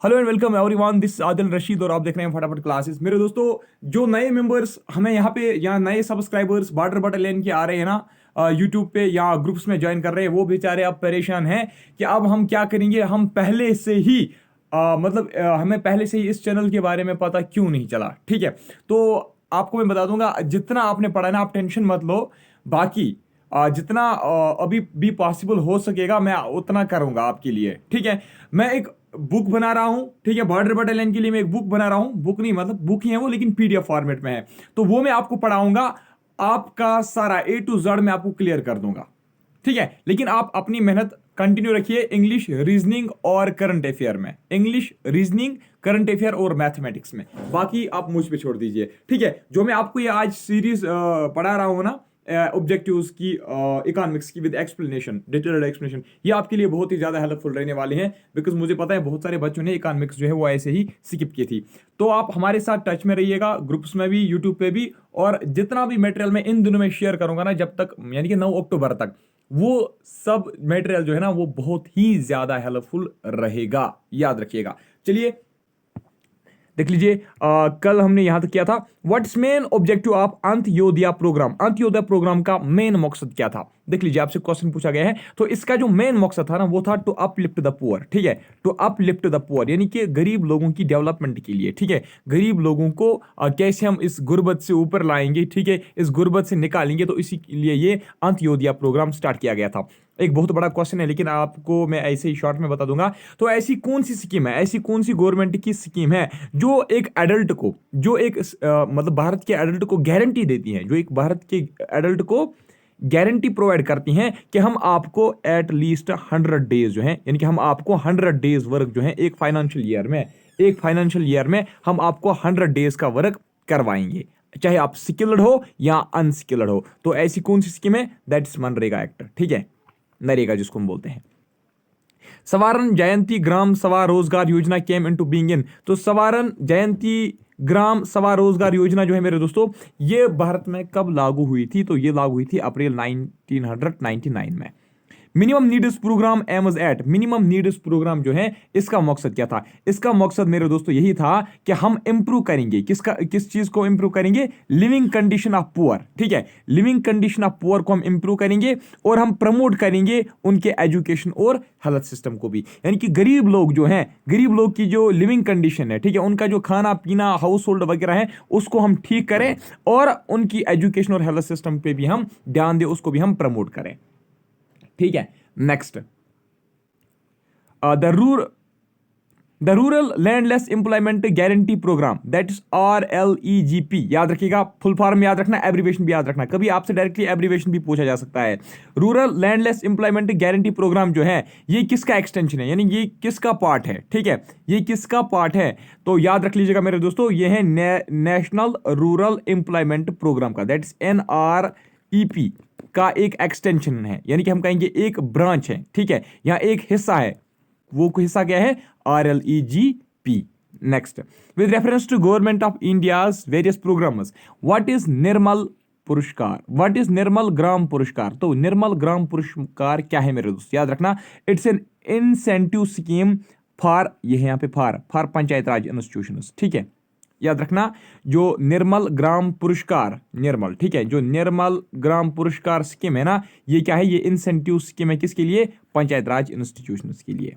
Hello and welcome everyone, this Adil Rashid और आप देख रहे हैं फटाफट क्लासेस। मेरे दोस्तों, जो नए मेंबर्स हमें यहाँ पे या नए सब्सक्राइबर्स बॉर्डर बटन लेन के आ रहे हैं ना यूट्यूब पे या ग्रुप्स में ज्वाइन कर रहे हैं, वो बेचारे अब परेशान हैं कि अब हम क्या करेंगे। हम पहले से ही हमें पहले से ही इस चैनल के बारे में पता क्यों नहीं चला। ठीक है, तो आपको मैं बता दूंगा, जितना आपने पढ़ा ना आप टेंशन मत लो। बाकी जितना अभी भी पॉसिबल हो सकेगा मैं उतना करूंगा आपके लिए। ठीक है, मैं एक बुक बना रहा हूं। ठीक है, बॉर्डर बटालियन के लिए मैं एक बुक बना रहा हूं। बुक नहीं, मतलब बुक ही है वो, लेकिन पीडीएफ फॉर्मेट में है। तो वो मैं आपको पढ़ाऊंगा, आपका सारा A to Z मैं आपको क्लियर कर दूंगा। ठीक है, लेकिन आप अपनी मेहनत कंटिन्यू रखिए इंग्लिश, रीजनिंग और करंट अफेयर में। इंग्लिश, रीजनिंग, करंट अफेयर और मैथमेटिक्स में। बाकी आप मुझ पे छोड़ दीजिए। ठीक है, जो मैं आपको ये आज सीरीज पढ़ा रहा हूं ना, ऑब्जेक्टिव्स की, इकोनॉमिक्स की विद एक्सप्लेनेशन, डिटेल्ड एक्सप्लेनेशन, ये आपके लिए बहुत ही ज्यादा हेल्पफुल रहने वाले हैं। बिकॉज मुझे पता है बहुत सारे बच्चों ने इकोनॉमिक्स जो है वो ऐसे ही स्किप की थी। तो आप हमारे साथ टच में रहिएगा, ग्रुप्स में भी, यूट्यूब पे भी। और जितना भी मटेरियल मैं इन दिनों में शेयर करूंगा ना, जब तक यानी कि 9 अक्टूबर तक, वो सब मटेरियल जो है ना वो बहुत ही ज्यादा हेल्पफुल रहेगा, याद रखिएगा। चलिए देख लीजिए, कल हमने यहां तक किया था, what's main objective of Antyodaya program. Antyodaya program का मेन मकसद क्या था। देख लीजिए, आपसे क्वेश्चन पूछा गया है, तो इसका जो मेन मकसद था ना वो था टू अपलिफ्ट द पुअर। ठीक है, टू अपलिफ्ट द पुअर यानी कि गरीब लोगों की डेवलपमेंट के लिए। ठीक है, गरीब लोगों को कैसे हम इस गुर्बत से ऊपर लाएंगे, ठीक है, इस गुर्बत से निकालेंगे, तो इसी के लिए ये अंत्योदय प्रोग्राम स्टार्ट किया गया था। एक बहुत बड़ा क्वेश्चन है, लेकिन आपको मैं ऐसे ही शॉर्ट में बता दूंगा। तो ऐसी कौन सी स्कीम है, ऐसी कौन सी गवर्नमेंट की स्कीम है जो एक एडल्ट को, जो एक मतलब भारत के एडल्ट को गारंटी देती है, जो एक भारत के एडल्ट को गारंटी प्रोवाइड करती हैं कि हम आपको एट लीस्ट 100 डेज जो है, यानी कि हम आपको 100 डेज वर्क जो है एक फाइनेंशियल ईयर में हम आपको 100 डेज का वर्क करवाएंगे, चाहे आप स्किल्ड हो या अनस्किल्ड हो। तो ऐसी कौन सी स्कीम है, दैट इज मनरेगा एक्ट। ठीक है, नरेगा जिसको हम बोलते हैं। सवारण जयंती ग्राम सवा रोजगार योजना केम इनटू बीइंग इन। तो सवारण जयंती ग्राम सवा रोजगार योजना जो है मेरे दोस्तों, ये भारत में कब लागू हुई थी, तो ये लागू हुई थी अप्रैल 1999 में। Minimum needs program aims at. Minimum needs program जो है, इसका मकसद क्या था। इसका मकसद मेरे दोस्तों यही था कि हम इंप्रूव करेंगे किस चीज को इंप्रूव करेंगे, लिविंग कंडीशन ऑफ पुअर। ठीक है, लिविंग कंडीशन ऑफ पुअर को हम इंप्रूव करेंगे और हम प्रमोट करेंगे उनके एजुकेशन और हेल्थ सिस्टम को भी। यानी कि गरीब लोग जो हैं, गरीब लोग की जो लिविंग कंडीशन है, ठीक है, उनका जो खाना पीना, हाउस होल्ड वगैरह है, उसको हम ठीक करें और उनकी एजुकेशन और हेल्थ सिस्टम पे भी हम ध्यान दें, उसको भी हम प्रमोट करें। ठीक है, next, the rural landless employment guarantee program, that is RLEGP। याद रखिएगा, फुल फॉर्म याद रखना, एब्रीवेशन भी याद रखना, कभी आपसे डायरेक्टली एब्रीवेशन भी पूछा जा सकता है। Rural landless employment guarantee program जो है, ये किसका एक्सटेंशन है, यानी ये किसका पार्ट है। ठीक है, ये किसका पार्ट है, तो याद रख लीजिएगा मेरे दोस्तों, ये है नेशनल रूरल एम्प्लॉयमेंट प्रोग्राम का, दैट इज NREP का एक एक्सटेंशन है, यानी कि हम कहेंगे एक ब्रांच है। ठीक है, यहां एक हिस्सा है, वो हिस्सा क्या है, RLEGP। Next, with reference to government of India's various programmes, what is Nirmal Puraskar, what is निर्मल ग्राम पुरस्कार। तो निर्मल ग्राम पुरस्कार क्या है मेरे दोस्त, याद रखना, it's an incentive scheme for, ये है यहाँ पे फॉर पंचायत राज इंस्टीट्यूशंस। ठीक है, याद रखना, जो निर्मल ग्राम पुरस्कार, निर्मल, ठीक है, जो निर्मल ग्राम पुरस्कार स्कीम है ना, ये क्या है, ये इंसेंटिव स्कीम है, किसके लिए, पंचायत राज इंस्टीट्यूशंस के लिए।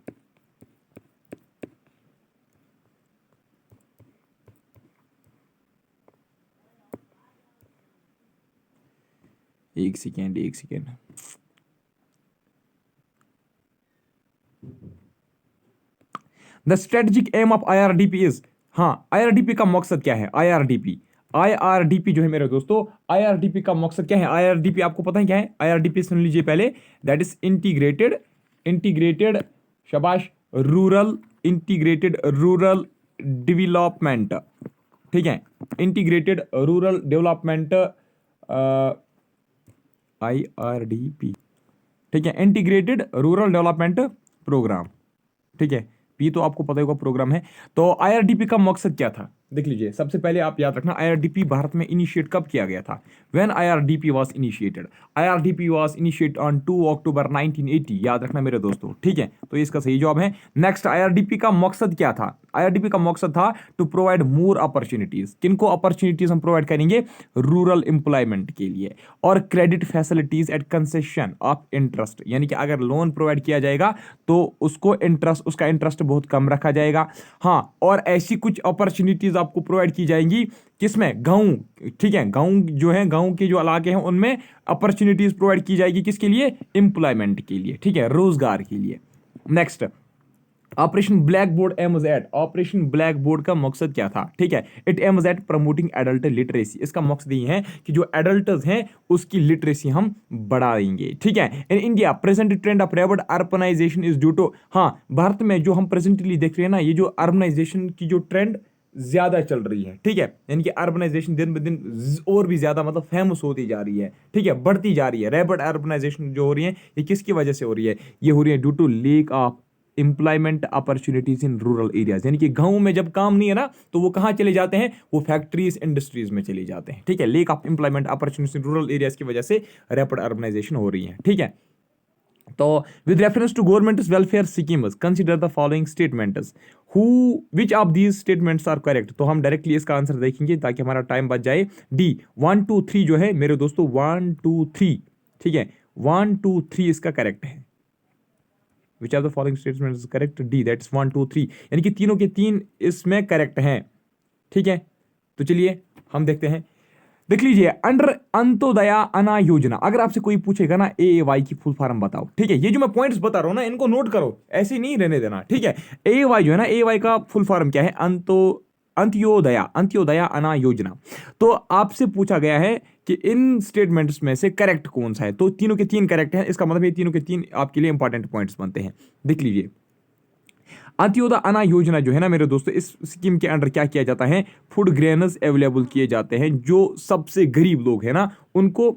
एक second the strategic aim of IRDP is. हाँ, IRDP का मकसद क्या है, IRDP जो है मेरे दोस्तों, IRDP का मकसद क्या है। IRDP आपको पता है क्या है, IRDP सुन लीजिए पहले, दैट इज इंटीग्रेटेड शाबाश, इंटीग्रेटेड रूरल डेवलपमेंट। ठीक है, इंटीग्रेटेड रूरल डेवलपमेंट, IRDP। ठीक है, इंटीग्रेटेड रूरल डेवलपमेंट प्रोग्राम। ठीक है, पी तो आपको पता होगा प्रोग्राम है। तो IRDP का मकसद क्या था, देख लीजिए, सबसे पहले आप याद रखना आईआरडीपी भारत में इनिशिएट कब किया गया था। When IRDP was initiated, IRDP was initiated on 2 अक्टूबर 1980, याद रखना मेरे दोस्तों, ठीक है। तो इसका सही जवाब है। नेक्स्ट, आईआरडीपी का मकसद क्या था? आईआरडीपी का मकसद था टू प्रोवाइड मोर अपॉर्चुनिटीज। किनको अपॉर्चुनिटीज हम प्रोवाइड करेंगे? रूरल एम्प्लॉयमेंट के लिए, और credit facilities eight concession of interest, यानी कि अगर लोन प्रोवाइड किया जाएगा तो उसको इंटरेस्ट, उसका इंटरेस्ट बहुत कम रखा जाएगा। हाँ, और ऐसी कुछ अपॉर्चुनिटीज आपको प्रोवाइड की जाएंगी किसमें? गांव, ठीक है, गांव जो है, गांव के जो इलाके हैं उनमें अपॉर्चुनिटीज प्रोवाइड की जाएगी। किसके लिए? एम्प्लॉयमेंट के लिए, ठीक है, रोजगार के लिए। Next, operation black board aims at, operation black board का मकसद क्या था? ठीक है, it aims at promoting adult literacy. इसका मकसद ये है कि जो एडल्ट्स हैं उसकी लिटरेसी हम बढ़ाएंगे, ठीक है। In India present trend of rapid urbanisation is due to, हाँ, भारत में जो हम प्रेजेंटली देख रहे हैं ना, ये जो अर्बनाइजेशन की जो ट्रेंड ज्यादा चल रही है, ठीक है, यानी कि अर्बनाइजेशन दिन ब दिन और भी ज्यादा मतलब फेमस होती जा रही है, ठीक है, बढ़ती जा रही है। रैपिड अर्बनाइजेशन जो हो रही है ये किसकी वजह से हो रही है? ये हो रही है due to lack of employment opportunities in rural areas, यानी कि गांव में जब काम नहीं है ना तो वो कहाँ चले जाते हैं? वो फैक्ट्रीज, इंडस्ट्रीज में चले जाते हैं, ठीक है। Lake of employment opportunities in rural areas की वजह से रैपिड अर्बनाइजेशन हो रही है, ठीक है। तो with reference to governments welfare schemes consider the following statements, who which of these statements are correct. तो हम डायरेक्टली इसका आंसर देखेंगे ताकि हमारा टाइम बच जाए। डी 1 2 3 जो है मेरे दोस्तों, 1 2 3, ठीक है, 1 2 3 इसका करेक्ट है। Which of the following statements is correct? D, that's 1 2 3, यानी कि तीनों के तीन इसमें करेक्ट हैं, ठीक है। तो चलिए हम देखते हैं। देख लीजिए, अंडर अंत्योदया अन्न योजना, अगर आपसे कोई पूछेगा ना एएवाई की फुल फॉर्म बताओ, ठीक है, ये जो मैं पॉइंट्स बता रहा हूं ना इनको नोट करो, ऐसे नहीं रहने देना, ठीक है। एएवाई जो है ना, एएवाई का फुल फॉर्म क्या है? अंत्योदया, अंत्योदया अन्न योजना। तो आपसे पूछा गया है कि इन स्टेटमेंट्स में से करेक्ट कौन सा है, तो तीनों के तीन करेक्ट हैं, इसका मतलब ये तीनों के तीन आपके लिए इंपॉर्टेंट पॉइंट्स बनते हैं। देख लीजिए, अंत्योदय अन्न योजना जो है ना मेरे दोस्तों, इस स्कीम के अंडर क्या किया जाता है? फूड ग्रेन्स अवेलेबल किए जाते हैं। जो सबसे गरीब लोग हैं ना उनको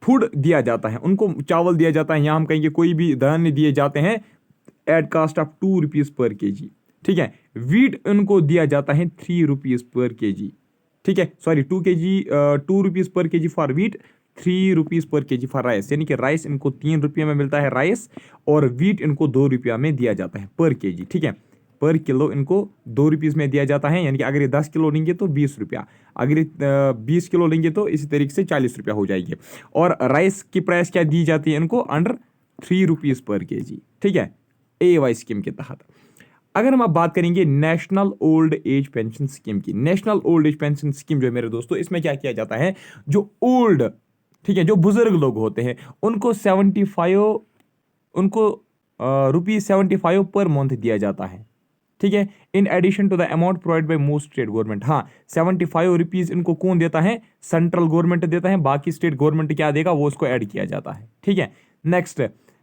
फूड दिया जाता है, उनको चावल दिया जाता है, यहाँ हम कहेंगे कोई भी धान्य दिए जाते हैं at cost of 2 rupees per KG, ठीक है। वीट उनको दिया जाता है 3 रुपीज पर केजी, ठीक है, sorry 2 rupees per KG for wheat, 3 rupees per KG for rice, यानी कि राइस इनको 3 रुपये में मिलता है राइस, और वीट इनको 2 रुपया में दिया जाता है पर केजी, ठीक है। पर किलो इनको 2 रुपीज में दिया जाता है, यानी कि अगर ये 10 किलो लेंगे तो 20 रुपया, अगर 20 किलो लेंगे तो इसी तरीके से 40 रुपया हो जाएगी। और राइस की प्राइस क्या दी जाती है इनको? अंडर 3 रुपीज पर केजी, ठीक है, एवाई स्कीम के तहत। अगर हम आप बात करेंगे national old age pension scheme की, national old age pension scheme जो है मेरे दोस्तों, इसमें क्या किया जाता है? जो ओल्ड, ठीक है, जो बुजुर्ग लोग होते हैं उनको 75, उनको ₹75 पर मंथ दिया जाता है, ठीक है, in addition to the amount provide by most state government. हाँ, 75 रुपीज इनको कौन देता है? सेंट्रल गवर्नमेंट देता है, बाकी स्टेट गवर्नमेंट क्या देगा वो उसको ऐड किया जाता है, ठीक है। Next,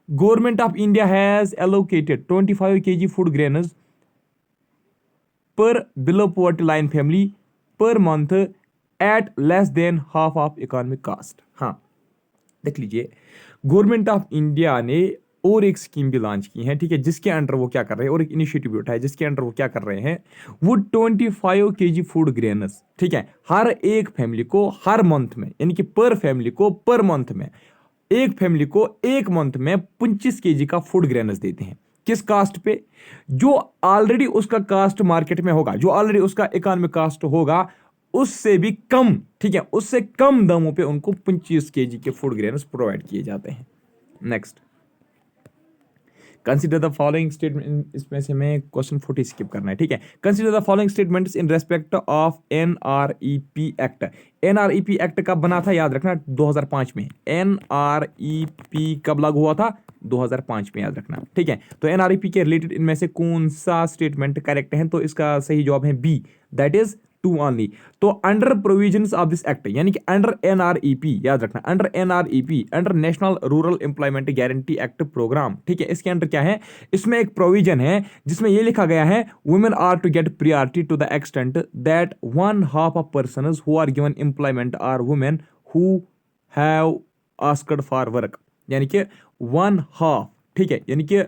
government of India has allocated 25 kg food grains per below poverty line family per month at less than half of economic cost. हाँ, देख लीजिए, गवर्नमेंट ऑफ इंडिया ने और एक स्कीम भी लॉन्च की है, ठीक है, जिसके अंडर वो क्या कर रहे हैं, और एक इनिशिएटिव भी उठाया जिसके अंडर वो क्या कर रहे हैं, वो 25 kg फूड ग्रेन्स, ठीक है, हर एक फैमिली को हर मंथ में, यानी कि पर फैमिली को पर मंथ में, एक फैमिली को एक मंथ में 25 kg का फूड ग्रेन्स देते हैं। किस कास्ट पे? जो ऑलरेडी उसका कास्ट मार्केट में होगा, जो ऑलरेडी उसका इकोनॉमिक कास्ट होगा उससे भी कम, ठीक है, उससे कम दामों पे उनको 25 kg के फूड ग्रेन्स प्रोवाइड किए जाते हैं। Next, consider the following statement, इसमें से मैं क्वेश्चन 40 स्किप करना है, ठीक है। Consider the following statements in respect of NREP act. NREP act कब बना था? याद रखना 2005 में। एनआरईपी कब लागू हुआ था? 2005 में, याद रखना, ठीक है। तो एनआरईपी के रिलेटेड इनमें से कौन सा स्टेटमेंट करेक्ट है? तो इसका सही जवाब है बी, दैट इज 2 ओनली। तो under provisions of this act, यानी कि अंडर एनआरईपी, याद रखना, under NREP, under national rural employment guarantee act programme, ठीक है, इसके अंडर क्या है? इसमें एक प्रोविजन है जिसमें यह लिखा गया है, women are to get priority to the extent that 1/2 of persons who are given employment are women who have asked for work, यानी कि 1/2, ठीक है, यानी कि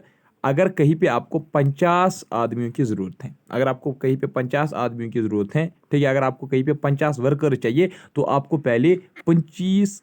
अगर कहीं पे आपको 50 आदमियों की ज़रूरत है, अगर आपको कहीं पे 50 आदमियों की ज़रूरत है, ठीक है, अगर आपको कहीं पे 50 वर्कर चाहिए तो आपको पहले 25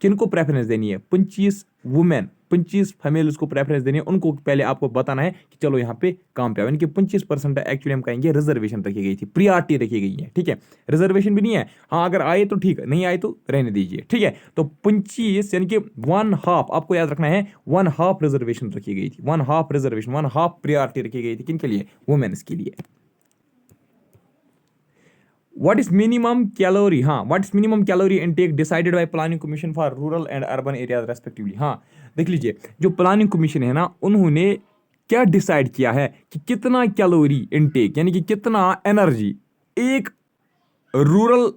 किनको प्रेफरेंस देनी है, 25 वुमेन, 25 फीमेल्स को प्रेफरेंस देनी है, उनको पहले आपको बताना है कि चलो यहाँ पे काम पे आओ। इनके 25% एक्चुअली हम कहेंगे रिजर्वेशन रखी गई थी, प्रियॉरिटी रखी गई है, ठीक है, रिजर्वेशन भी नहीं है, हाँ अगर आए तो ठीक, नहीं आए तो रहने दीजिए, ठीक है। तो 25 यानी कि 1/2 आपको याद रखना है, 1/2 रिजर्वेशन रखी गई थी, 1/2 रिजर्वेशन, 1/2 प्रियॉरिटी रखी गई थी, किन के लिए, वुमेन्स के लिए। What is minimum calorie? हाँ, what is minimum calorie intake decided by planning commission for rural and urban areas respectively? हाँ, देख लीजिए, जो प्लानिंग कमीशन है ना, उन्होंने क्या डिसाइड किया है कि कितना कैलोरी इनटेक यानी कि कितना एनर्जी एक रूरल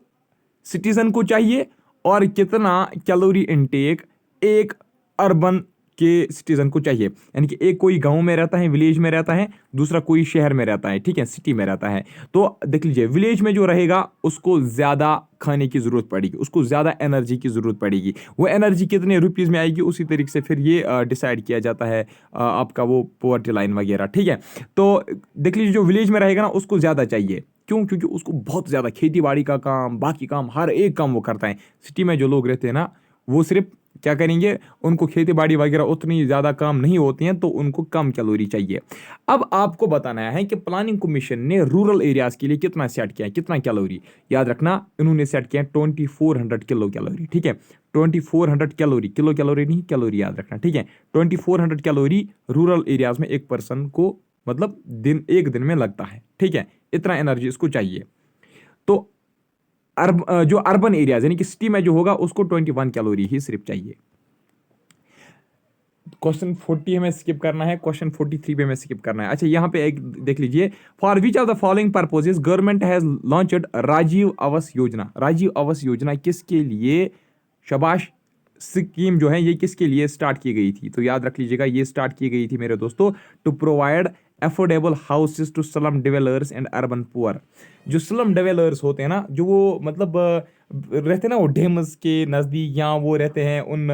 सिटीजन को चाहिए और कितना कैलोरी इनटेक एक अर्बन के सिटीजन को चाहिए। यानी कि एक कोई गांव में रहता है, विलेज में रहता है, दूसरा कोई शहर में रहता है, ठीक है, सिटी में रहता है। तो देख लीजिए, विलेज में जो रहेगा उसको ज़्यादा खाने की ज़रूरत पड़ेगी, उसको ज़्यादा एनर्जी की ज़रूरत पड़ेगी। वो एनर्जी कितने रुपीज़ में आएगी उसी तरीके से फिर ये डिसाइड किया जाता है आपका वो पॉवर्टी लाइन वगैरह, ठीक है। तो देख लीजिए, जो विलेज में रहेगा ना उसको ज़्यादा चाहिए, क्यों, क्योंकि उसको बहुत ज़्यादा खेती बाड़ी का काम, बाकी काम, हर एक काम वो करता है। सिटी में जो लोग रहते हैं ना, वो सिर्फ क्या करेंगे, उनको खेती बाड़ी वगैरह उतनी ज़्यादा काम नहीं होती हैं, तो उनको कम कैलोरी चाहिए। अब आपको बताना है कि प्लानिंग कमीशन ने रूरल एरियाज़ के लिए कितना सेट किया है, कितना कैलोरी, याद रखना इन्होंने सेट किया है 2400 किलो कैलोरी, ठीक है, 2400 कैलोरी, किलो कैलोरी नहीं, कैलोरी याद रखना, ठीक है, 2400 कैलोरी रूरल एरियाज़ में एक पर्सन को मतलब एक दिन में लगता है, ठीक है, इतना एनर्जी इसको चाहिए। तो जो अर्बन एरियाज यानी कि सिटी में जो होगा उसको 21 कैलोरी ही सिर्फ चाहिए। क्वेश्चन 40 हमें स्किप करना है, क्वेश्चन 43 पे हमें स्किप करना है। अच्छा, यहाँ पे एक देख लीजिए, for which of the following purposes government has launched Rajiv Awas Yojana. Rajiv Awas योजना किसके लिए, शाबाश, स्कीम जो है ये किसके लिए स्टार्ट की गई थी, तो याद रख लीजिएगा, ये स्टार्ट की गई थी मेरे दोस्तों to provide affordable houses to slum developers and urban poor. जो स्लम डेवलपर्स होते हैं ना, जो वो मतलब रहते हैं ना, वो डैम्स के नज़दीक या वो रहते हैं उन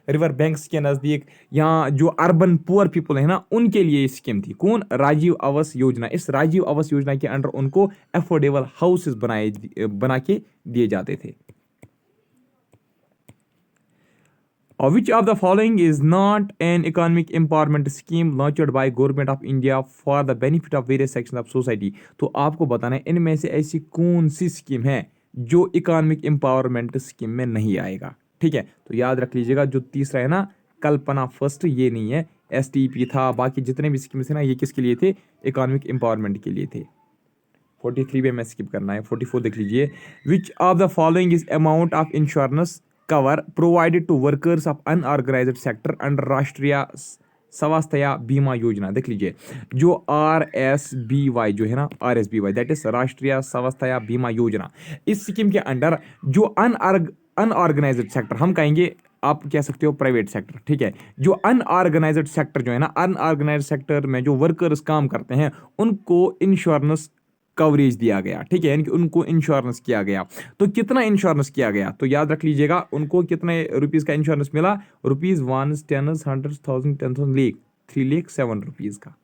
रिवर बैंक्स के नज़दीक, या जो अर्बन पुअर पीपल है ना, उनके लिए ये स्कीम थी। कौन, राजीव आवास योजना। इस राजीव आवास योजना के अंडर उनको अफोर्डेबल हाउसेस बना के दिए जाते थे। Which of the following is not an economic empowerment scheme launched by Government of India for the benefit of various sections of society? तो आपको बताना है इनमें से ऐसी कौन सी स्कीम है जो इकोनॉमिक एम्पावरमेंट स्कीम में नहीं आएगा, ठीक है। तो याद रख लीजिएगा, जो तीसरा है ना, कल्पना फर्स्ट, ये नहीं है, STP था, बाकी जितने भी स्कीम्स थे ना, ये किसके लिए थे, इकोनॉमिक एम्पावरमेंट के लिए थे। 43 पे मैं स्किप करना है, 44 देख लीजिए, which of the following is amount of insurance cover provided to workers of unorganised sector under Rashtriya Swasthya बीमा योजना। देख लीजिए, जो RSBY जो है ना, RSBY दैट इज राष्ट्रीय स्वास्थ्य बीमा योजना, इस स्कीम के अंडर जो अनऑर्गेनाइज्ड सेक्टर, हम कहेंगे, आप कह सकते हो प्राइवेट सेक्टर, ठीक है, जो अनऑर्गेनाइज्ड सेक्टर जो है ना, अनऑर्गेनाइज्ड सेक्टर में जो वर्कर्स काम करते हैं उनको इंश्योरेंस कवरेज दिया गया, ठीक है, यानी कि उनको इंश्योरेंस किया गया। तो कितना इंश्योरेंस किया गया, तो याद रख लीजिएगा, उनको कितने रुपीस का इंश्योरेंस मिला, रुपीज 1 10 100,000 10,000 लाख 3,07,000 रुपीज का।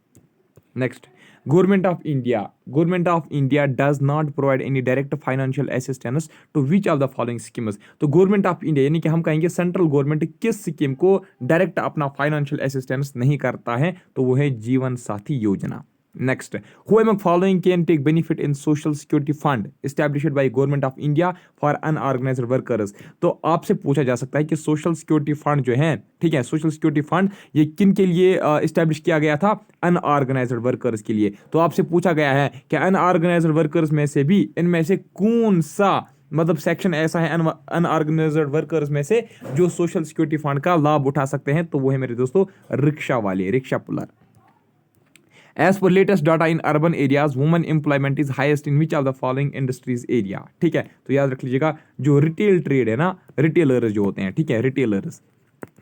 Next, government of India does not provide any direct financial assistance to which of the following schemes. तो गवर्नमेंट ऑफ इंडिया यानी कि हम कहेंगे सेंट्रल गवर्नमेंट किस स्कीम को डायरेक्ट अपना फाइनेंशियल असिस्टेंस नहीं करता है, तो वो है जीवन साथी योजना। Next, who among following can take benefit in social security fund established by government of India for unorganized workers? तो आपसे पूछा जा सकता है कि सोशल सिक्योरिटी फंड जो है, ठीक है, सोशल सिक्योरिटी फंड ये किन के लिए इस्टेब्लिश किया गया था, अनऑर्गेनाइज्ड वर्कर्स के लिए। तो आपसे पूछा गया है कि अनऑर्गेनाइज्ड वर्कर्स में से भी इनमें से कौन सा मतलब सेक्शन ऐसा है अनऑर्गेनाइज्ड वर्कर्स में से जो सोशल सिक्योरिटी फंड का लाभ उठा सकते हैं, तो वो है मेरे दोस्तों रिक्शा वाले, rickshaw puller. As per latest data in urban areas, women employment is highest in which of the following industries area? ठीक है, तो याद रख लीजिएगा, जो रिटेल ट्रेड है ना, रिटेलर्स जो होते हैं, ठीक है, रिटेलर्स,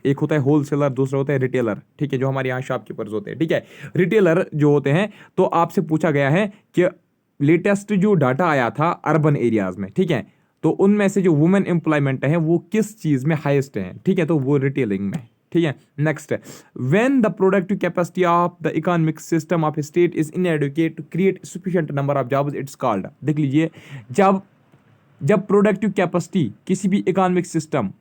एक होता है होलसेलर, दूसरा होता है रिटेलर, ठीक है, जो हमारे यहाँ शॉपकीपर्स होते हैं, ठीक है, रिटेलर जो होते हैं। तो आपसे पूछा गया है कि लेटेस्ट जो डाटा आया था अर्बन एरियाज में, ठीक है, तो उनमें से जो वुमेन एम्प्लॉयमेंट है वो किस चीज़ में हाईएस्ट है, ठीक है, तो वो रिटेलिंग में, ठीक है। Next, when the productive capacity of the economic system of a state is inadequate to create sufficient number of jobs it's called, देख लीजिए, जब जब प्रोडक्टिव कैपेसिटी किसी भी इकोनॉमिक सिस्टम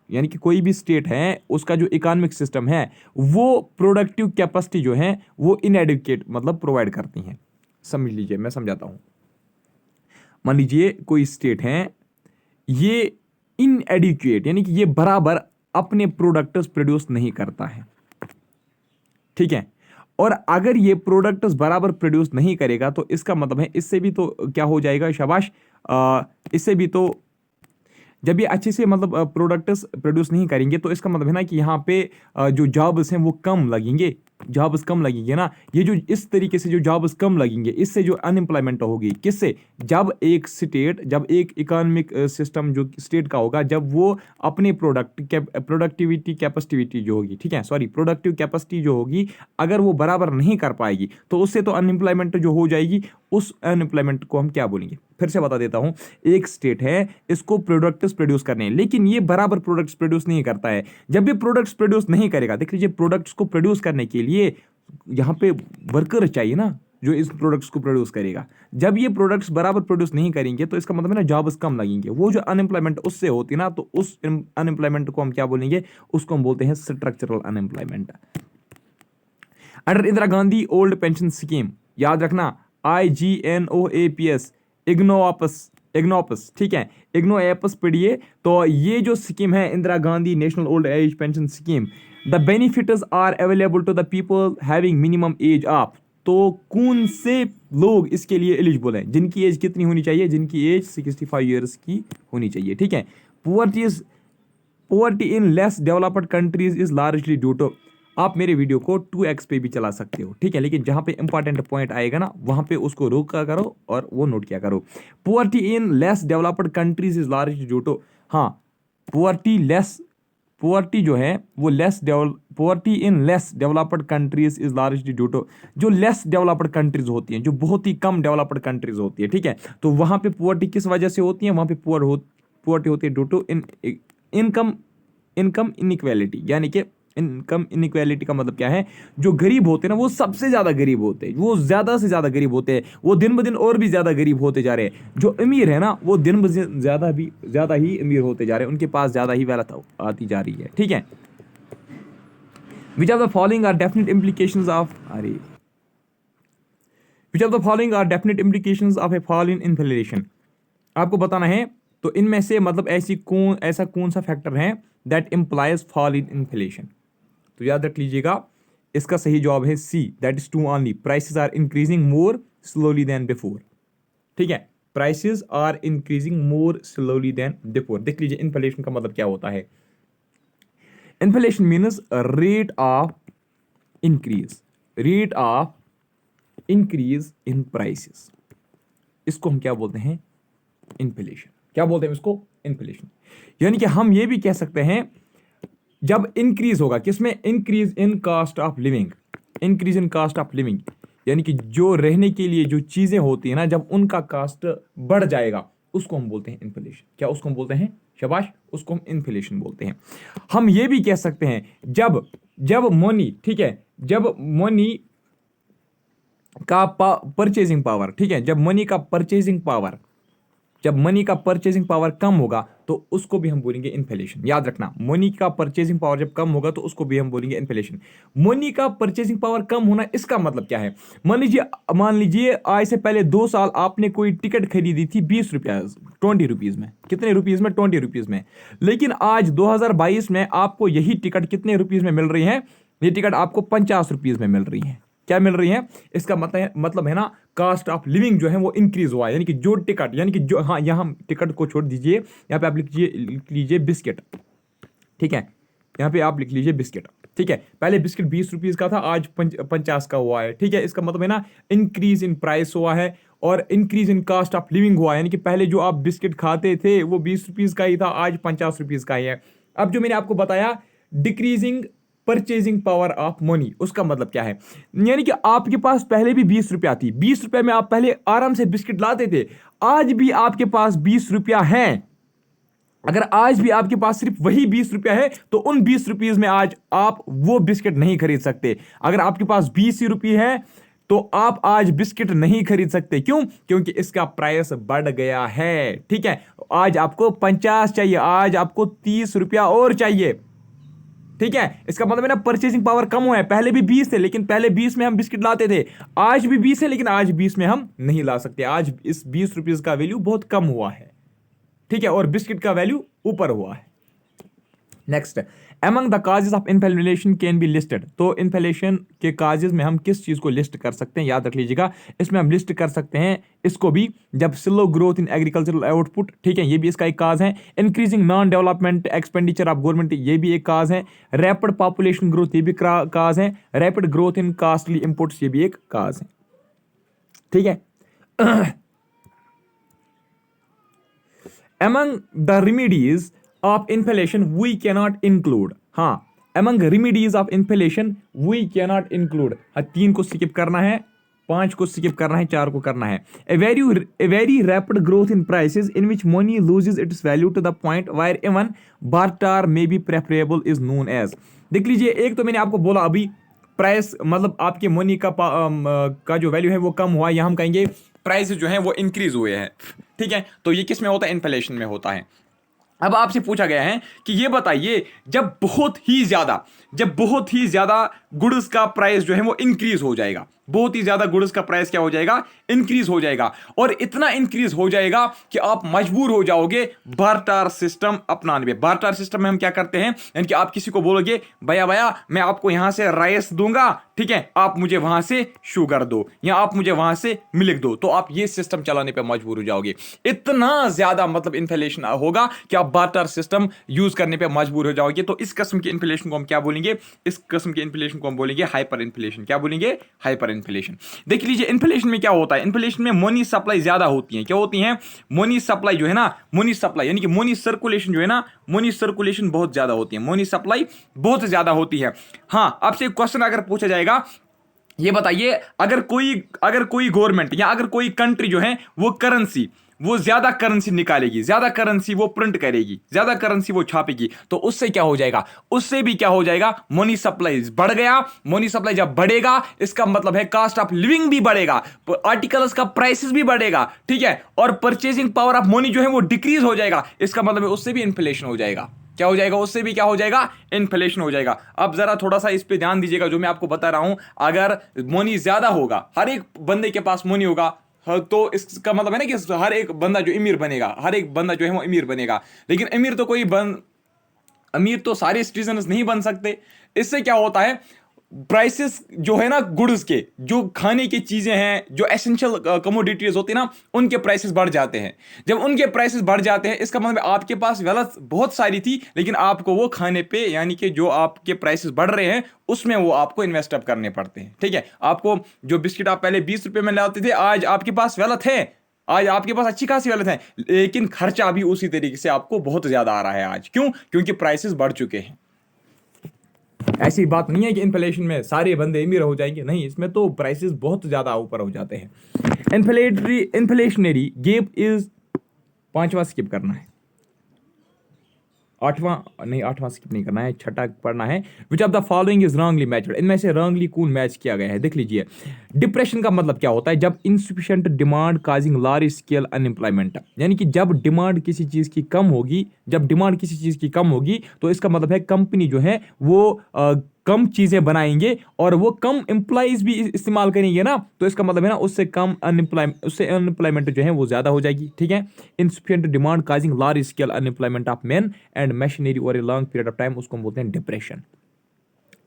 यानी कि कोई भी स्टेट है उसका जो इकोनॉमिक सिस्टम है वो प्रोडक्टिव कैपेसिटी जो है वो इनएडिक्वेट मतलब प्रोवाइड करती हैं। समझ लीजिए, मैं समझाता हूं। मान लीजिए कोई स्टेट है, ये इनएडिक्वेट यानी कि ये बराबर अपने प्रोडक्ट्स प्रोड्यूस नहीं करता है, ठीक है। और अगर ये प्रोडक्ट्स बराबर प्रोड्यूस नहीं करेगा तो इसका मतलब है इससे भी तो क्या हो जाएगा, शाबाश, इससे भी तो जब ये अच्छे से मतलब प्रोडक्ट्स प्रोड्यूस नहीं करेंगे तो इसका मतलब है ना कि यहाँ पे जो जॉब्स हैं वो कम लगेंगे, जॉब्स कम लगेंगे ना। ये जो इस तरीके से जो जॉब्स कम लगेंगे इससे जो अनएम्प्लॉयमेंट होगी, किससे, जब एक इकोनॉमिक सिस्टम जो स्टेट का होगा जब वो अपने प्रोडक्टिविटी कैपेसिटी जो होगी, ठीक है, सॉरी, प्रोडक्टिव कैपेसिटी जो होगी अगर वो बराबर नहीं कर पाएगी तो उससे तो अनएम्प्लॉयमेंट जो हो जाएगी, उस अनएम्प्लॉयमेंट को हम क्या बोलेंगे। फिर से बता देता हूं, एक स्टेट है, इसको प्रोडक्ट्स प्रोड्यूस करने हैं लेकिन ये बराबर प्रोडक्ट्स प्रोड्यूस नहीं करता है। जब ये प्रोडक्ट्स प्रोड्यूस नहीं करेगा, देख लीजिए, प्रोडक्ट्स को प्रोड्यूस करने के लिए यहां पे वर्कर चाहिए ना जो इस प्रोडक्ट्स को प्रोड्यूस करेगा। जब ये प्रोडक्ट्स बराबर प्रोड्यूस नहीं करेंगे तो इसका मतलब है ना जॉब्स कम लगेंगे, वो जो अनएम्प्लॉयमेंट उससे होती ना, तो उस अनएम्प्लॉयमेंट को हम क्या बोलेंगे, उसको हम बोलते हैं structural unemployment. Under Indira Gandhi old pension scheme, याद रखना, IGNOAPS, इग्नोपस, ठीक है, इग्नोएपस पढ़िए। तो ये जो स्कीम है Indira Gandhi national old age pension scheme, the benefits are available to the people having minimum age of, तो कौन से लोग इसके लिए एलिजिबल हैं, जिनकी एज कितनी होनी चाहिए, जिनकी एज 65 ईयर्स की होनी चाहिए, ठीक है। Poverty in less developed countries is largely due to, आप मेरे वीडियो को 2x पे भी चला सकते हो, ठीक है, लेकिन जहां पे इंपॉर्टेंट पॉइंट आएगा ना वहां पे उसको रोका करो और वो नोट किया करो। Poverty in less developed countries is largely due to, हाँ, पुअर्टी जो है वो poverty in less developed countries is largely due to, जो लेस डेवलप्ड कंट्रीज होती हैं, जो बहुत ही कम डेवलप्ड कंट्रीज होती है, ठीक है, तो वहां पे पुअर्टी किस वजह से होती है, वहां पे पुअर्टी होती है ड्यू टू इनकम इनइक्वालिटी, यानी कि इनकम इनइक्वालिटी का मतलब क्या है, जो गरीब होते हैं ना वो सबसे ज्यादा गरीब होते हैं, वो ज्यादा से ज्यादा गरीब होते हैं, वो दिन ब दिन और भी ज्यादा गरीब होते जा रहे हैं। जो अमीर है ना वो दिन ब दिन ज्यादा ही अमीर होते जा रहे हैं, उनके पास ज्यादा ही वेल्थ आती जा रही है, ठीक है। Which of the following are definite implications of a fall in inflation, आपको बताना है। तो इनमें से मतलब ऐसा कौन सा फैक्टर है that implies fall in inflation, तो याद रख लीजिएगा, इसका सही जवाब है C, that is 2 only, prices are increasing more slowly than before, ठीक है, prices are increasing more slowly than before. देख लीजिए इन्फ्लेशन का मतलब क्या होता है, inflation means rate of increase in prices, इसको हम क्या बोलते हैं, इन्फ्लेशन। क्या बोलते हैं इसको, इन्फ्लेशन। यानी कि हम ये भी कह सकते हैं जब इंक्रीज होगा, किसमें, increase in cost of living, यानी कि जो रहने के लिए जो चीजें होती है ना, जब उनका कॉस्ट बढ़ जाएगा उसको हम बोलते हैं इन्फ्लेशन। क्या उसको हम बोलते हैं, शाबाश, उसको हम इन्फ्लेशन बोलते हैं। हम ये भी कह सकते हैं जब मनी, ठीक है, जब मनी का परचेजिंग पावर, ठीक है, जब मनी का परचेजिंग पावर कम होगा तो उसको भी हम बोलेंगे इन्फ्लेशन। याद रखना, मनी का परचेजिंग पावर जब कम होगा तो उसको भी हम बोलेंगे इन्फ्लेशन। मनी का परचेजिंग पावर कम होना, इसका मतलब क्या है, मान लीजिए आज से पहले 2 साल आपने कोई टिकट खरीदी थी 20 रुपया 20 रुपीज में, कितने रुपीज में, 20 रुपीज में, लेकिन आज 2022 में आपको यही टिकट कितने रुपीज में मिल रही है, ये टिकट आपको 50 रुपीज में मिल रही है। क्या मिल रही है, इसका मतलब है ना कॉस्ट ऑफ लिविंग जो है वो इंक्रीज हुआ है, यानी कि जो टिकट, यानी कि जो, हाँ, यहाँ टिकट को छोड़ दीजिए, यहाँ पे आप लिख लीजिए बिस्किट, ठीक है, यहाँ पे आप लिख लीजिए बिस्किट, ठीक है, पहले बिस्किट 20 रुपीज का था, आज 50 का हुआ है, ठीक है, इसका मतलब है ना इंक्रीज इन प्राइस हुआ है और increase in cost of living हुआ है, यानी कि पहले जो आप बिस्किट खाते थे वो 20 रुपीज का ही था, आज 50 रुपीज का ही है। अब जो मैंने आपको बताया decreasing purchasing power of money, उसका मतलब क्या है, यानी कि आपके पास पहले भी 20 रुपया थी, 20 रुपए में आप पहले आराम से बिस्किट लाते थे, आज भी आपके पास 20 रुपया है, अगर आज भी आपके पास सिर्फ वही 20 रुपया है तो उन 20 रुपीज में आज आप वो बिस्किट नहीं खरीद सकते। अगर आपके पास 20 ही रुपये है तो आप आज बिस्किट नहीं खरीद सकते। क्यों? क्योंकि इसका प्राइस बढ़ गया है। ठीक है, आज आपको 50 चाहिए, आज आपको 30 रुपया और चाहिए। ठीक है, इसका मतलब है ना परचेसिंग पावर कम हुआ है। पहले भी 20 थे लेकिन पहले 20 में हम बिस्किट लाते थे, आज भी 20 है लेकिन आज 20 में हम नहीं ला सकते। आज इस 20 रुपीज का वैल्यू बहुत कम हुआ है। ठीक है, और बिस्किट का वैल्यू ऊपर हुआ है। Next, among the causes of inflation can be listed. तो इन्फ्लेशन के काजेज में हम किस चीज को लिस्ट कर सकते हैं, याद रख लीजिएगा। इसमें हम लिस्ट कर सकते हैं इसको भी, जब slow growth in agricultural output, ठीक है, ये भी इसका एक काज है। Increasing non development expenditure of government, ये भी एक काज है। रैपिड पॉपुलेशन ग्रोथ, ये भी काज है। Rapid growth in costly imports, ये भी एक काज है। ठीक है, among the remedies of inflation we cannot include, हाँ, among remedies of inflation we cannot include, हाँ, 3 को स्किप करना है, 5 को स्किप करना है, 4 को करना है। A very rapid growth in prices in which money loses its value to the point where even barter may be preferable is known as। देख लीजिए, एक तो मैंने आपको बोला अभी प्राइस मतलब आपके मनी का जो वैल्यू है वो कम हुआ, या हम कहेंगे प्राइस जो है वो इंक्रीज हुए हैं। ठीक है, तो ये किस में होता है? इन्फ्लेशन में होता है। अब आपसे पूछा गया है कि ये बताइए, जब बहुत ही ज्यादा गुड्स का प्राइस जो है वो इंक्रीज हो जाएगा, बहुत ही ज्यादा गुड्स का प्राइस क्या हो जाएगा? इंक्रीज हो जाएगा, और इतना इंक्रीज हो जाएगा कि आप मजबूर हो जाओगे बार्टर सिस्टम अपनाने में। बार्टर सिस्टम में हम क्या करते हैं, यानी कि आप किसी को बोलोगे भैया मैं आपको यहां से राइस दूंगा, ठीक है, आप मुझे वहां से शुगर दो, या आप मुझे वहां से मिल्क दो, तो आप ये सिस्टम चलाने पर मजबूर हो जाओगे। इतना ज्यादा मतलब इन्फ्लेशन होगा कि आप बार्टर सिस्टम यूज करने पर मजबूर हो जाओगे। तो इस किस्म की इन्फ्लेशन को हम क्या बोलेंगे? इस किस्म की इन्फ्लेशन को हम बोलेंगे हाइपर इन्फ्लेशन। क्या बोलेंगे? Hyper inflation. देख लीजिए, इन्फ्लेशन में क्या होता है? इन्फ्लेशन में मनी सप्लाई ज्यादा होती है। क्या होती है? मनी सप्लाई जो है ना, मनी सप्लाई यानी कि मनी सर्कुलेशन जो है ना, मनी सर्कुलेशन बहुत ज्यादा होती है, मनी सप्लाई बहुत ज्यादा होती है। हाँ, आपसे एक क्वेश्चन अगर पूछा जाएगा, ये बताइए, अगर कोई गवर्नमेंट या अगर कोई कंट्री जो है वो ज्यादा करेंसी निकालेगी, ज्यादा करेंसी वो प्रिंट करेगी, ज्यादा करेंसी वो छापेगी, तो उससे क्या हो जाएगा? उससे भी क्या हो जाएगा? मनी सप्लाई बढ़ गया। मनी सप्लाई जब बढ़ेगा, इसका मतलब है कास्ट ऑफ लिविंग भी बढ़ेगा, आर्टिकल्स का प्राइसेस भी बढ़ेगा, ठीक है, और परचेसिंग पावर ऑफ मनी जो है वो डिक्रीज हो जाएगा। इसका मतलब है उससे भी इन्फ्लेशन हो जाएगा। क्या हो जाएगा? उससे भी क्या हो जाएगा? इन्फ्लेशन हो जाएगा। अब जरा थोड़ा सा इस पे ध्यान दीजिएगा, जो मैं आपको बता रहा हूं। अगर मनी ज्यादा होगा, हर एक बंदे के पास मनी होगा, तो इसका मतलब है ना कि हर एक बंदा जो अमीर बनेगा, हर एक बंदा जो है वो अमीर बनेगा। लेकिन अमीर तो सारे सिटीजन्स नहीं बन सकते। इससे क्या होता है? प्राइसेस जो है ना, गुड्स के, जो खाने की चीजें हैं, जो एसेंशियल कमोडिटीज होती है ना, उनके प्राइसेस बढ़ जाते हैं। जब उनके प्राइसेस बढ़ जाते हैं, इसका मतलब आपके पास वेल्थ बहुत सारी थी, लेकिन आपको वो खाने पे, यानी कि जो आपके प्राइसेस बढ़ रहे हैं उसमें वो आपको इन्वेस्ट अप करने पड़ते हैं। ठीक है, आपको जो बिस्किट आप पहले 20 रुपए में लाते थे, आज आपके पास वेल्थ है, आज आपके पास अच्छी खासी वेल्थ है, लेकिन खर्चा भी उसी तरीके से आपको बहुत ज्यादा आ रहा है आज। क्यों? क्योंकि प्राइसेस बढ़ चुके हैं। ऐसी बात नहीं है कि इन्फ्लेशन में सारे बंदे अमीर हो जाएंगे, नहीं, इसमें तो प्राइसेस बहुत ज्यादा ऊपर हो जाते हैं। इन्फ्लेशनरी गैप इज, 5वां स्किप करना है, 8वां स्किप नहीं करना है, 6ठा पढ़ना है। Which of the following is wrongly matched, इनमें से रॉन्गली कौन मैच किया गया है? देख लीजिए, डिप्रेशन का मतलब क्या होता है? जब insufficient demand causing large scale unemployment, यानी कि जब डिमांड किसी चीज की कम होगी, तो इसका मतलब है कंपनी जो है वो कम चीजें बनाएंगे और वो कम एम्प्लॉइज भी इस्तेमाल करेंगे ना, तो इसका मतलब है ना उससे अनएम्प्लॉयमेंट जो है वो ज्यादा हो जाएगी। ठीक है, insufficient demand causing large scale unemployment of man and machinery over a long period of time, उसको हम बोलते हैं डिप्रेशन।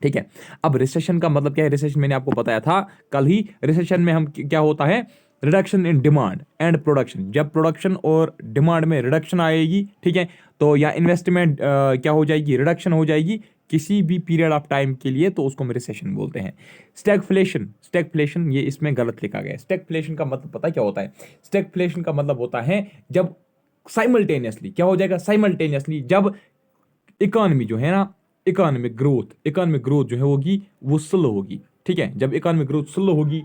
ठीक है, अब रिसेशन का मतलब क्या है? रिसेशन मैंने आपको बताया था कल ही। रिसेशन में हम क्या होता है? Reduction in demand and production. जब प्रोडक्शन और डिमांड में रिडक्शन आएगी, ठीक है, तो या इन्वेस्टमेंट क्या हो जाएगी? रिडक्शन हो जाएगी किसी भी पीरियड ऑफ टाइम के लिए, तो उसको हम रिसेशन बोलते हैं। स्टैगफ्लेशन ये इसमें गलत लिखा गया है। स्टैगफ्लेशन का मतलब पता क्या होता है? स्टैगफ्लेशन का मतलब होता है जब साइमल्टेनियसली क्या हो जाएगा? साइमल्टेनियसली जब इकोनॉमी जो है ना, इकोनॉमिक ग्रोथ जो है होगी वो स्लो होगी। ठीक है, जब इकोनॉमिक ग्रोथ स्लो होगी,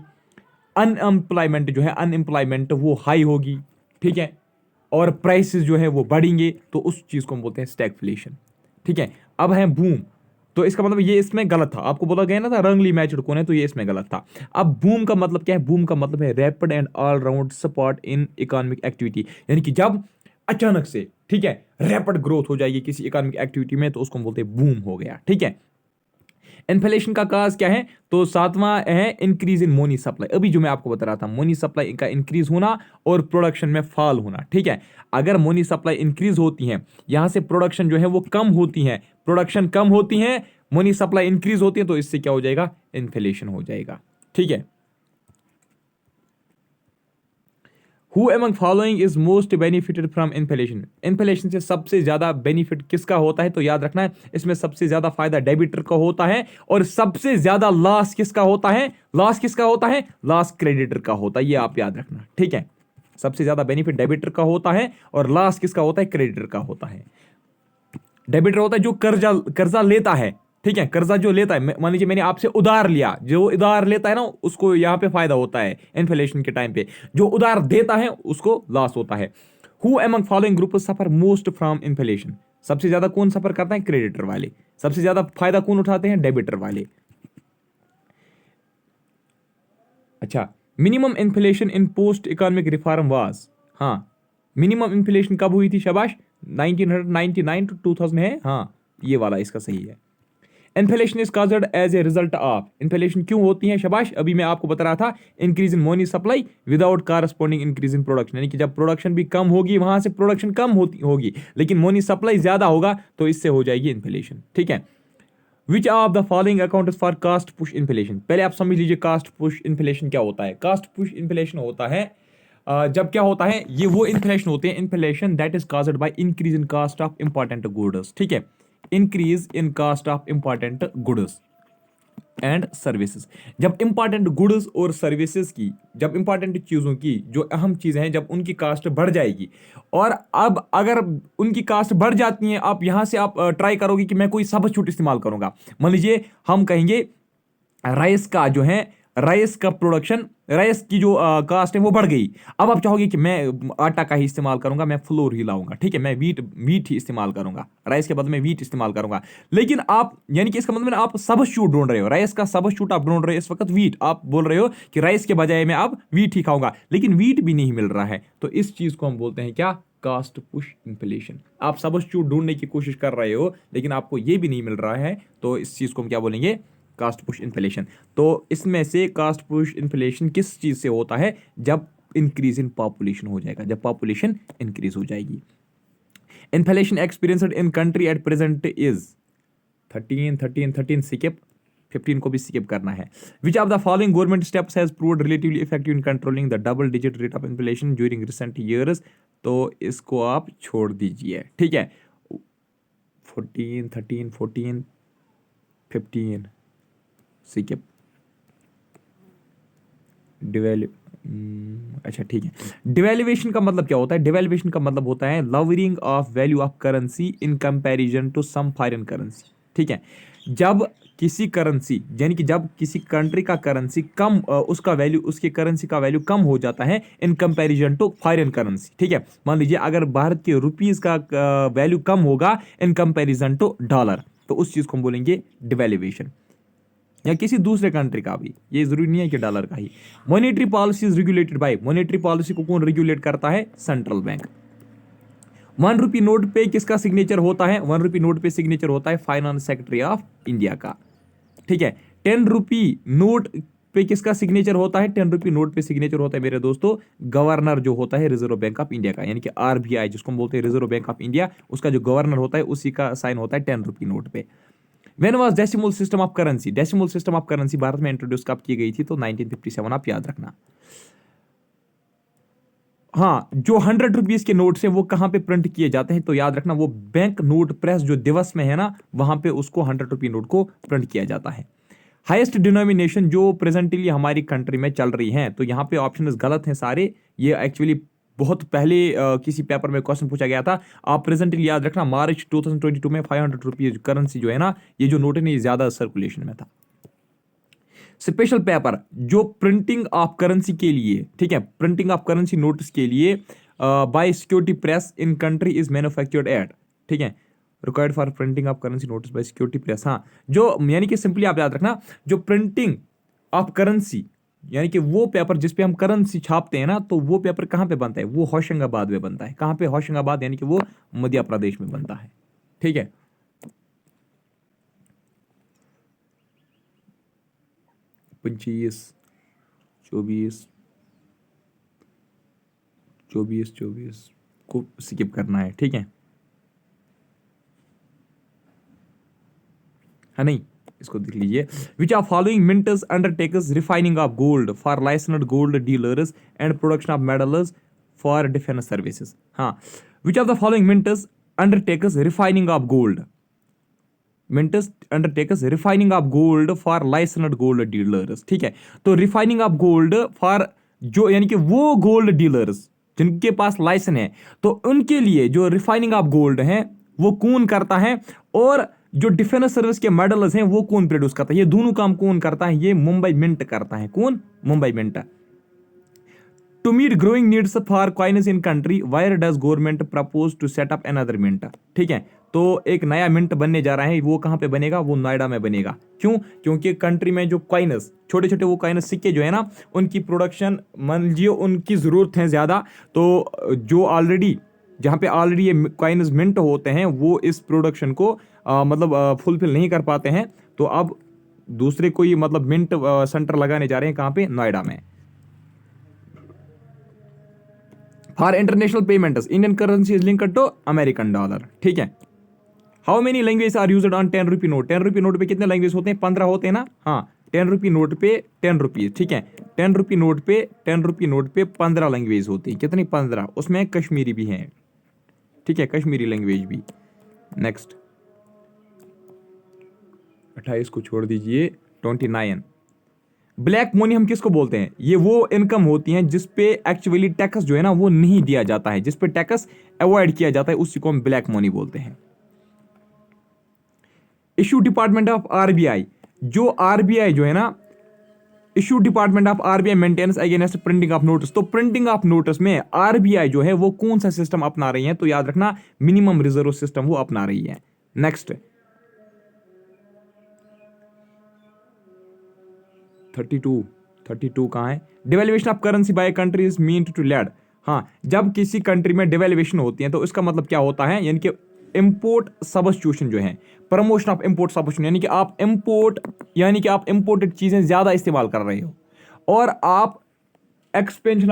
अनएम्प्लॉयमेंट वो हाई होगी। ठीक है, और प्राइसेस जो है वो बढ़ेंगे, तो उस चीज को हम बोलते हैं स्टैगफ्लेशन। ठीक है, अब है बूम, तो इसका मतलब ये इसमें गलत था, आपको बोला गया ना था रंगली मैच्ड कौन है, तो ये इसमें गलत था। अब बूम का मतलब क्या है? बूम का मतलब है rapid and all round support in economic activity, यानी कि जब अचानक से, ठीक है, रैपिड ग्रोथ हो जाएगी किसी इकोनॉमिक एक्टिविटी में, तो उसको हम बोलते हैं बूम हो गया। ठीक है, इन्फ्लेशन का काज क्या है? तो सातवां है इंक्रीज इन मनी सप्लाई। अभी जो मैं आपको बता रहा था, मनी सप्लाई का इंक्रीज होना और प्रोडक्शन में फॉल होना। ठीक है, अगर मनी सप्लाई इंक्रीज होती है, यहां से प्रोडक्शन जो है वो कम होती है, प्रोडक्शन कम होती है, मनी सप्लाई इंक्रीज होती है, तो इससे क्या हो जाएगा? इन्फ्लेशन हो जाएगा। ठीक है, who among following is most benefited from inflation? Inflation से सबसे ज्यादा बेनिफिट किसका होता है? तो याद रखना है, इसमें सबसे ज्यादा फायदा डेबिटर का होता है और सबसे ज्यादा लॉस किसका होता है? लॉस किसका होता है? लॉस क्रेडिटर का होता है, ये आप याद रखना। ठीक है, सबसे ज्यादा बेनिफिट डेबिटर का होता है और लॉस किसका होता है? क्रेडिटर का होता है। डेबिटर होता है जो कर्जा कर्जा लेता है, ठीक है, कर्जा जो लेता है, मान लीजिए मैंने आपसे उधार लिया, जो उधार लेता है ना उसको यहां पे फायदा होता है इन्फ्लेशन के टाइम पे, जो उधार देता है उसको लॉस होता है। Who among following group suffer most from inflation? सबसे ज्यादा कौन सफर करता है? क्रेडिटर वाले। सबसे ज्यादा फायदा कौन उठाते हैं? डेबिटर वाले। अच्छा, minimum inflation in post economic reform was, हाँ, मिनिमम इन्फ्लेशन कब हुई थी? शाबाश, 1999 टू 2000 है, हाँ, ये वाला इसका सही है। Inflation is caused as a result of, inflation क्यों होती है? शाबाश, अभी मैं आपको बता रहा था, increase in money supply without corresponding increase in production, यानी कि जब प्रोडक्शन भी कम होगी, वहां से प्रोडक्शन कम होगी, लेकिन मनी सप्लाई ज्यादा होगा, तो इससे हो जाएगी इन्फ्लेशन। ठीक है, which of the following accounts for cost push inflation? पहले आप समझ लीजिए कास्ट पुश इन्फ्लेशन क्या होता है। कास्ट पुश इन्फ्लेशन होता है जब क्या होता है, ये वो इन्फ्लेशन होते हैं, inflation that is caused by increase in cost of important goods. ठीक है, increase in cost of important goods and services. जब इंपॉर्टेंट गुड्स और सर्विसेज की, जब इंपॉर्टेंट चीजों की, जो अहम चीजें हैं, जब उनकी कास्ट बढ़ जाएगी, और अब अगर उनकी कास्ट बढ़ जाती है, आप यहां से आप ट्राई करोगे कि मैं कोई सब्स्टिट्यूट इस्तेमाल करूंगा। मान लीजिए हम कहेंगे राइस का जो है, राइस का प्रोडक्शन, राइस की जो कास्ट है वो बढ़ गई। अब आप चाहोगे कि मैं आटा का ही इस्तेमाल करूंगा, मैं फ्लोर ही लाऊंगा, ठीक है, मैं वीट ही इस्तेमाल करूंगा, राइस के बदले में वीट इस्तेमाल करूंगा। लेकिन आप, यानी कि इसका मतलब आप सब्स्टिट्यूट ढूंढ रहे हो, राइस का सब्स्टिट्यूट आप ढूंढ रहे हो इस वक्त वीट, आप बोल रहे हो कि राइस के बजाय मैं अब वीट ही खाऊंगा, लेकिन वीट भी नहीं मिल रहा है, तो इस चीज को हम बोलते हैं क्या? Cost push inflation. आप सब्स्टिट्यूट ढूंढने की कोशिश कर रहे हो, लेकिन आपको ये भी नहीं मिल रहा है, तो इस चीज को हम क्या बोलेंगे? Cost push inflation. तो इसमें से कास्ट पुश इन्फ्लेशन किस चीज से होता है? जब इंक्रीज इन पॉपुलेशन हो जाएगा, जब पॉपुलेशन इंक्रीज हो जाएगी। Inflation experienced in country at present is 13 skip, 15 को भी स्किप करना है। Which of the following government steps has proved relatively effective in controlling the double digit rate of inflation during recent years? तो इसको आप छोड़ दीजिए। ठीक है, 14, 13, 14, 15 स्किप, अच्छा ठीक है। डिवेल्युएशन का मतलब क्या होता है? डिवेल्युएशन का मतलब होता है lowering of value of currency in comparison to some foreign currency. ठीक है, जब किसी करेंसी, यानी कि जब किसी कंट्री का करेंसी कम, उसका वैल्यू, उसके करेंसी का वैल्यू कम हो जाता है in comparison to foreign currency. ठीक है, मान लीजिए अगर भारत के रुपीज का वैल्यू कम होगा इन कंपैरिजन टू डॉलर, तो उस चीज को हम बोलेंगे डिवेल्युएशन, या किसी दूसरे कंट्री का भी, ये जरूरी नहीं है कि डॉलर का ही। Monetary policy is regulated by, monetary policy को कौन रेगुलेट करता है? Central bank. 1 रुपी नोट पे किसका सिग्नेचर होता है? 1 रुपी नोट पे सिग्नेचर होता है फाइनेंस सेक्रेटरी ऑफ इंडिया का। ठीक है, 10 रुपी नोट पे किसका सिग्नेचर होता है? 10 रुपी नोट पे सिग्नेचर होता है मेरे दोस्तों गवर्नर जो होता है रिजर्व बैंक ऑफ इंडिया का, यानी कि आरबीआई जिसको हम बोलते हैं रिजर्व बैंक ऑफ इंडिया, उसका जो गवर्नर होता है उसी का साइन होता है 10 रुपी नोट पे। When was decimal system of currency? Decimal system of currency Bharat में इंट्रोड्यूस कब की गई थी? तो 1957, आप याद रखना। हाँ, जो 100 रुपीज के नोट्स हैं वो कहां पे प्रिंट किए जाते हैं? तो याद रखना वो बैंक नोट प्रेस जो दिवस में है ना, वहां पे उसको 100 रुपी नोट को प्रिंट किया जाता है। हाईएस्ट डिनोमिनेशन जो प्रेजेंटली हमारी कंट्री में चल रही है, तो यहाँ पे ऑप्शन गलत हैं सारे, ये एक्चुअली बहुत पहले किसी पेपर में क्वेश्चन पूछा गया था। आप प्रेजेंटली याद रखना मार्च 2022 में 500 रुपीज करेंसी जो है ना, ये जो नोट है ना, ये ज्यादा सर्कुलेशन में था। स्पेशल पेपर जो प्रिंटिंग ऑफ करेंसी के लिए, ठीक है, प्रिंटिंग ऑफ करेंसी नोट्स के लिए by security press in country is manufactured at, ठीक है, required for printing of currency notes by security press. हाँ, जो यानी कि सिंपली आप याद रखना, जो प्रिंटिंग ऑफ करेंसी यानी कि वो पेपर जिस पे हम करेंसी छापते हैं ना, तो वो पेपर कहाँ पे बनता है, वो होशंगाबाद में बनता है। कहाँ पे? होशंगाबाद, यानी कि वो मध्य प्रदेश में बनता है, ठीक है। 25, 24, 24 को स्किप करना है, ठीक है। है नहीं, इसको देख लीजिए। Which are following minters undertakers refining of gold for licensed gold dealers and production of medals for defence services. हाँ, which of the following minters undertakers refining of gold, minters undertakers refining of gold for licensed gold dealers, ठीक है। तो refining of gold for, जो यानी कि वो gold dealers जिनके पास licence है, तो उनके लिए जो रिफाइनिंग ऑफ गोल्ड है वो कौन करता है, और जो डिफेंस सर्विस के मेडल्स हैं वो कौन प्रोड्यूस करता है। ये दोनों काम कौन करता है? ये मुंबई मिंट करता है। कौन? Mumbai mint. To meet growing needs for coins in country, why does government propose to set up another mint, ठीक है। तो एक नया मिंट बनने जा रहा है, वो कहां पे बनेगा? वो नोएडा में बनेगा। क्यों? क्योंकि कंट्री में जो कॉइन्स, छोटे छोटे वो कॉइन्स, सिक्के जो है ना, उनकी प्रोडक्शन, मान लीजिए उनकी जरूरत है ज्यादा, तो जो ऑलरेडी, जहां पे ऑलरेडी ये कॉइन्स मिंट होते हैं, वो इस प्रोडक्शन को मतलब फुलफिल नहीं कर पाते हैं, तो अब दूसरे कोई मतलब मिंट सेंटर लगाने जा रहे हैं। कहां पे? नोएडा में। For international payments Indian currency is linked to American dollar, ठीक है। How many language are used on 10 rupee note? 10 rupee note पे कितने लैंग्वेज होते हैं? 15 होते हैं ना। हाँ, 10 रुपी नोट पे 10 रुपीज, ठीक है। 10 रुपी नोट पे 10 रुपी नोट पे 15 लैंग्वेज होती है। कितनी? 15। उसमें कश्मीरी भी है, ठीक है, कश्मीरी लैंग्वेज भी। नेक्स्ट 28 को छोड़ दीजिए, 29। ब्लैक मनी हम किसको बोलते हैं? ये वो इनकम होती है जिसपे एक्चुअली टैक्स जो है ना वो नहीं दिया जाता है, जिसपे टैक्स अवॉइड किया जाता है, उसी को हम ब्लैक मनी बोलते हैं। इशू डिपार्टमेंट ऑफ आरबीआई, जो आरबीआई जो है ना, issue department of RBI maintains against printing of notice. तो प्रिंटिंग ऑफ नोटिस में आरबीआई जो है वो कौन सा सिस्टम अपना रही है? तो याद रखना, मिनिमम रिजर्व सिस्टम वो अपना रही है। नेक्स्ट 32 कहाँ है? Devaluation of currency by country is mean to lead. हाँ, जब किसी कंट्री में डिवेल्युएशन होती है तो इसका मतलब क्या होता है? यानी कि इंपोर्ट सब्स्टिट्यूशन जो है, प्रमोशन ऑफ इंपोर्ट सब्स्टिट्यूशन, यानी कि आप इंपोर्ट, यानी कि आप इंपोर्टेड चीजें ज्यादा इस्तेमाल कर रहे हो, और आप एक्सपेंशन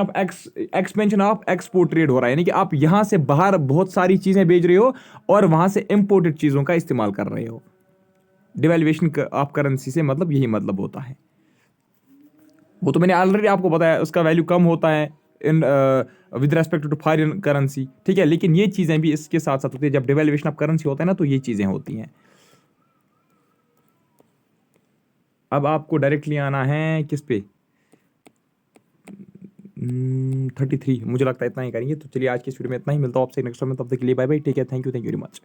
ऑफ एक्सपोर्ट ट्रेड हो रहा है, यानी कि आप यहां से बाहर बहुत सारी चीजें भेज रहे हो और वहां से इंपोर्टेड चीजों का इस्तेमाल कर रहे हो। डिवेल्युएशन ऑफ करेंसी से मतलब यही मतलब होता है। वो तो मैंने ऑलरेडी आपको बताया, उसका वैल्यू कम होता है in with respect to foreign currency, ठीक है। लेकिन ये चीजें भी इसके साथ साथ होती है, जब डिवेल्युएशन ऑफ करेंसी होता है ना, तो ये चीजें होती हैं। अब आपको डायरेक्टली आना है किस पे? 33। मुझे लगता है इतना ही करेंगे। तो चलिए आज की इस वीडियो में इतना ही, मिलता हूं आपसे नेक्स्ट टाइम। तब तक के लिए bye bye, take care, thank you very much.